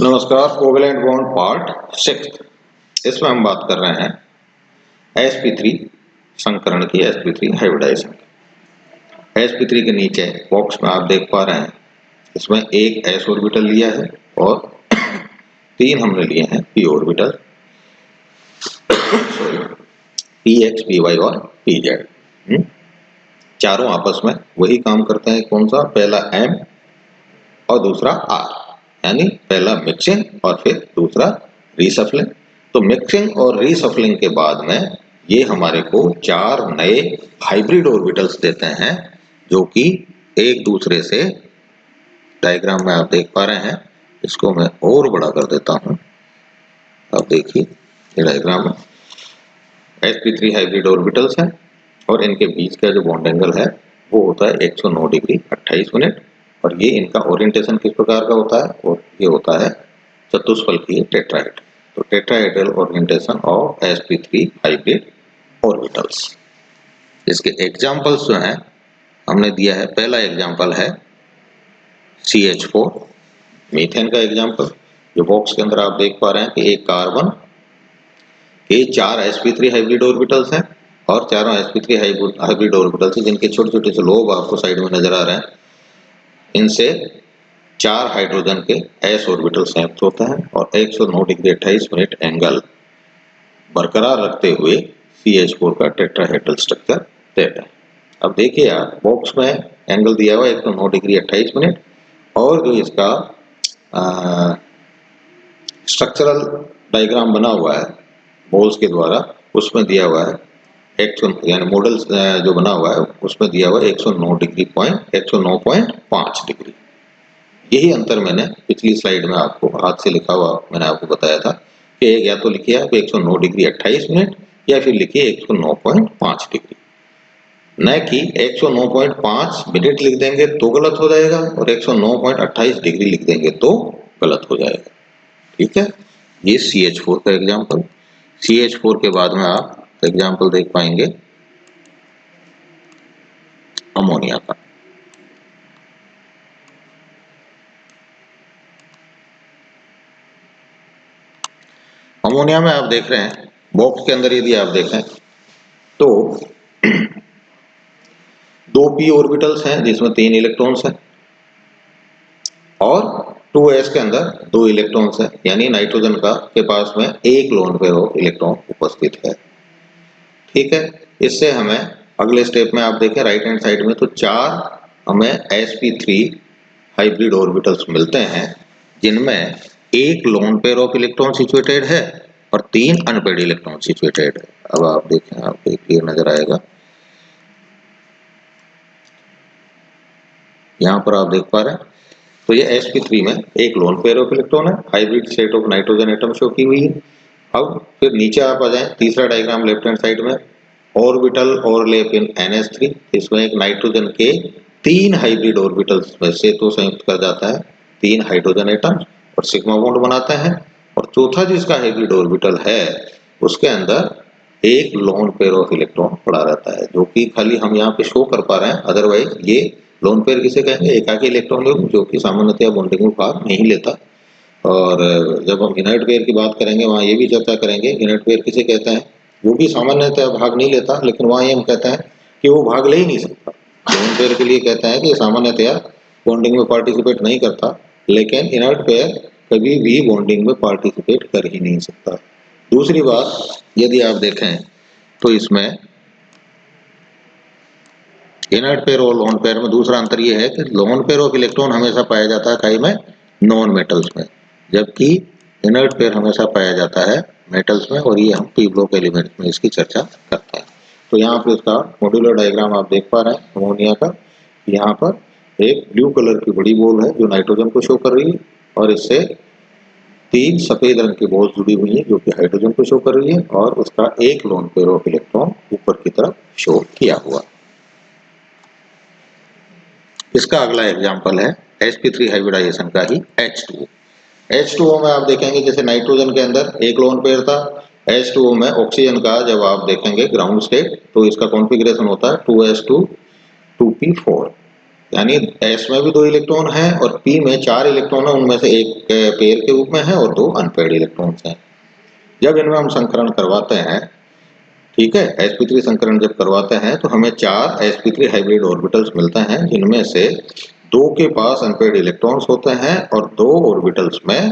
नमस्कार। Covalent bond part 6 इसमें हम बात कर रहे हैं sp3 संकरण की, sp3 हाइब्रिडाइजेशन। sp3 के नीचे बॉक्स में आप देख पा रहे हैं इसमें एक s ऑर्बिटल लिया है और 3 हमने लिए हैं p ऑर्बिटल, px, py और pz। चारों आपस में वही काम करते हैं। कौन सा? पहला m और दूसरा r, यानी पहला मिक्सिंग और फिर दूसरा रीसफलिंग। तो मिक्सिंग और रीसफलिंग के बाद में ये हमारे को 4 नए हाइब्रिड ऑर्बिटल्स देते हैं, जो कि एक दूसरे से, डायग्राम में आप देख पा रहे हैं, इसको मैं और बड़ा कर देता हूं। आप देखिए ये डायग्राम में sp3 हाइब्रिड ऑर्बिटल्स हैं और इनके बीच का जो बॉन्ड एंगल है वो होता है 109 डिग्री 28 मिनट। और ये इनका ओरिएंटेशन किस प्रकार का होता है? और ये होता है चतुष्फलकीय टेट्राहेड्रल। तो tetrahedral orientation of sp3 hybrid orbitals. इसके एग्जांपल्स जो हैं हमने दिया है। पहला एग्जांपल है CH4 मीथेन का एग्जांपल, जो बॉक्स के अंदर आप देख पा रहे हैं कि एक कार्बन के 4 sp3 हाइब्रिड ऑर्बिटल्स हैं और चारों sp3 हाइब्रिड ऑर्बिटल्स हैं जिनके छोटे छोटे से लोब आपको साइड में नजर आ रहे हैं। इनसे 4 हाइड्रोजन के s ऑर्बिटल संयुक्त होते हैं और 109 डिग्री 28 मिनट एंगल बरकरार रखते हुए CH4 का टेट्राहेड्रल स्ट्रक्चर देते हैं। अब देखिए आप बॉक्स में एंगल दिया हुआ है 109 डिग्री 28 मिनट और जो इसका स्ट्रक्चरल डायग्राम बना हुआ है बोल्स के द्वारा, उसमें दिया हुआ है यानी मॉडल जो बना हुआ है उसमें दिया हुआ है 109.5 डिग्री। यही अंतर मैंने पिछली स्लाइड में आपको हाथ से लिखा हुआ मैंने आपको बताया था कि या तो लिखिए आप 109 डिग्री 28 मिनट या फिर लिखिए 109.5 डिग्री, न कि 109.5 मिनट लिख देंगे तो गलत हो जाएगा और 109.28 डिग्री लिख देंगे तो गलत हो जाएगा। ठीक है, ये CH4 का एग्जाम्पल। CH4 के बाद में आप एग्जाम्पल देख पाएंगे अमोनिया का। अमोनिया में आप देख रहे हैं बॉक्स के अंदर यदि आप देखें तो 2 p ऑर्बिटल्स हैं जिसमें 3 इलेक्ट्रॉन्स हैं और 2s के अंदर 2 इलेक्ट्रॉन्स हैं, यानी नाइट्रोजन का के पास में एक लोन पेयर ऑफ इलेक्ट्रॉन उपस्थित है। ठीक है, इससे हमें अगले स्टेप में आप देखें राइट हैंड साइड में तो 4 हमें sp3 हाइब्रिड ऑर्बिटल्स मिलते हैं जिनमें एक lone pair of electron situated है और 3 अनपेयर्ड इलेक्ट्रॉन सिचुएटेड है। अब आप देखें, आपको क्लियर नजर आएगा। यहाँ पर आप देख पा रहे हैं तो ये sp3 में एक लोन पेयर ऑफ इलेक्ट्रॉन है, hybrid set of nitrogen atom show की हुई है। अब फिर नीचे आप आ जाएं, तीसरा डायग्राम लेफ्ट हैंड साइड में ऑर्बिटल ओवरलैप इन NH3। इसमें एक नाइट्रोजन के 3 हाइब्रिड ऑर्बिटल्स में से तो संयुक्त कर जाता है 3 हाइड्रोजन एटम और सिग्मा बॉन्ड बनाते हैं, और चौथा जिसका हाइब्रिड ऑर्बिटल है उसके अंदर एक लोन पेयर ऑफ इलेक्ट्रॉन पड़ा रहता है, जो कि खाली हम यहाँ पे शो कर पा रहे हैं। अदरवाइज ये लोन पेयर किसे कहेंगे? एकाकी इलेक्ट्रॉन जो कि सामान्यतः बॉन्डिंग में भाग नहीं लेता। और जब हम इनर्ट पेयर की बात करेंगे वहाँ ये भी चर्चा करेंगे इनर्ट पेयर किसे कहते हैं, वो भी सामान्यतः भाग नहीं लेता, लेकिन वहाँ ये हम कहते हैं कि वो भाग ले ही नहीं सकता। लोन पेयर के लिए कहते हैं कि सामान्यतः बॉन्डिंग में पार्टिसिपेट नहीं करता, लेकिन इनर्ट पेयर कभी भी बॉन्डिंग में पार्टिसिपेट कर ही नहीं सकता। दूसरी बात यदि आप देखें तो इसमें इनर्ट पेयर और लोन पेयर में दूसरा अंतर यह है कि लोन पेयर ऑफ इलेक्ट्रॉन हमेशा पाया जाता है काई में, नॉन मेटल्स में, जबकि इनर्ट पेयर हमेशा पाया जाता है मेटल्स में, और ये हम पी ब्लॉक एलिमेंट में इसकी चर्चा करते हैं। तो यहाँ पर इसका मॉड्यूलर डायग्राम आप देख पा रहे हैं अमोनिया का। यहाँ पर एक ब्लू कलर की बड़ी बॉल है जो नाइट्रोजन को शो कर रही है और इससे 3 सफेद रंग की बॉल जुड़ी हुई है जो कि हाइड्रोजन को शो कर रही है, और उसका एक लोन पेयर ऑफ इलेक्ट्रॉन ऊपर की तरफ शो किया हुआ। इसका अगला एग्जाम्पल है sp3 हाइब्रिडाइजेशन का ही H2O। H2O में आप देखेंगे जैसे नाइट्रोजन के अंदर एक लोन पेयर था, H2O में ऑक्सीजन का जब आप देखेंगे ग्राउंड स्टेट तो इसका कॉन्फ़िगरेशन होता है 2s2 2p4। यानी S में भी 2 इलेक्ट्रॉन है और P में 4 इलेक्ट्रॉन है, उनमें से एक पेयर के रूप में है और 2 अनपेयर्ड इलेक्ट्रॉन्स हैं। जब इनमें हम संकरण करवाते हैं, ठीक है, sp3 संकरण जब करवाते हैं तो हमें 4 sp3 हाइब्रिड ऑर्बिटल्स मिलते हैं, जिनमें से 2 के पास अनपेयर्ड इलेक्ट्रॉन्स होते हैं और 2 ऑर्बिटल्स में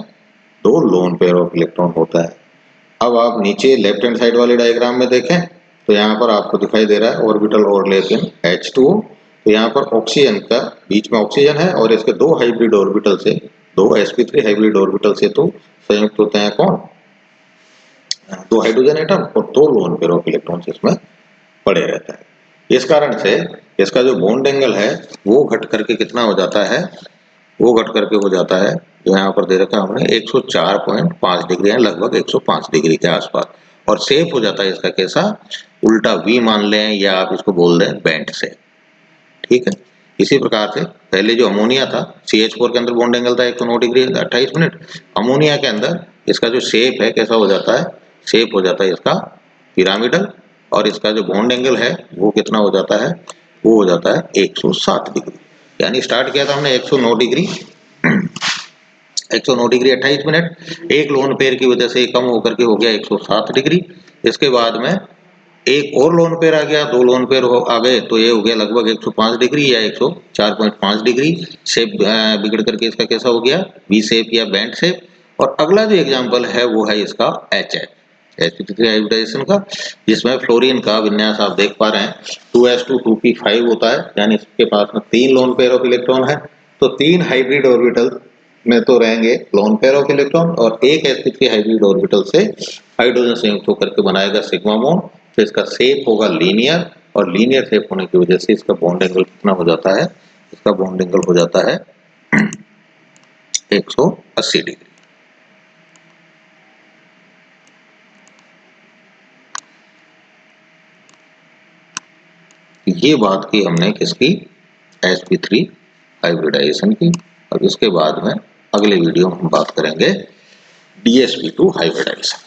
2 लोन पेयर ऑफ इलेक्ट्रॉन होता है। अब आप नीचे लेफ्ट हैंड साइड वाले डायग्राम में देखें तो यहाँ पर आपको दिखाई दे रहा है ऑर्बिटल ओवरलैप इन H2। तो यहाँ पर ऑक्सीजन का बीच में ऑक्सीजन है और इसके 2 हाइब्रिड ऑर्बिटल से, 2 sp3 हाइब्रिड ऑर्बिटल से तो संयुक्त होते हैं कौन, 2 हाइड्रोजन एटम और 2 लोन पेयर ऑफ इलेक्ट्रॉन्स इसमें पड़े रहता है। इस कारण से इसका जो बॉन्ड एंगल है वो घट करके कितना हो जाता है, वो घट करके हो जाता है, जो यहाँ पर दे रखा है हमने 104.5 डिग्री है, लगभग 105 डिग्री के आसपास। और सेफ हो जाता है इसका कैसा, उल्टा वी मान लें या आप इसको बोल दें बेंट से, ठीक है। इसी प्रकार से पहले जो अमोनिया था CH4 के अंदर बॉन्ड एंगल था 109 डिग्री 28 मिनट, अमोनिया के अंदर इसका जो शेप है कैसा हो जाता है, शेप हो जाता है इसका पिरामिडल, और इसका जो बॉन्ड एंगल है वो कितना हो जाता है, वो हो जाता है 107 डिग्री। यानी स्टार्ट किया था हमने 109 डिग्री 109 डिग्री 28 मिनट, एक लोन पेयर की वजह से कम होकर के हो गया 107 डिग्री। इसके बाद में एक और लोन पेयर आ गया, 2 लोन पेयर आ गए तो ये हो गया लगभग 105 डिग्री या 104.5 डिग्री। शेप बिगड़ करके इसका कैसा हो गया, वी शेप या बैंड शेप। और अगला जो एग्जांपल है वो है इसका sp3 हाइब्रिडाइजेशन का, जिसमें फ्लोरीन का विन्यास आप देख पा रहे हैं 2s2 2p5 होता है, यानी इसके पास में 3 लोन पेयर ऑफ इलेक्ट्रॉन है। तो 3 हाइब्रिड ऑर्बिटल में तो रहेंगे लोन पेयर ऑफ इलेक्ट्रॉन और एक sp3 हाइब्रिड ऑर्बिटल से हाइड्रोजन संयुक्त होकर के बनाएगा सिग्मा बॉन्ड। तो इसका शेप होगा लीनियर, और लीनियर शेप होने की वजह से इसका बॉन्ड एंगल कितना हो जाता है, इसका बॉन्ड एंगल हो जाता है 180 डिग्री। ये बात की हमने किसकी, sp3 हाइब्रिडाइजेशन की। अब इसके बाद में अगले वीडियो में हम बात करेंगे dsp2 हाइब्रिडाइजेशन।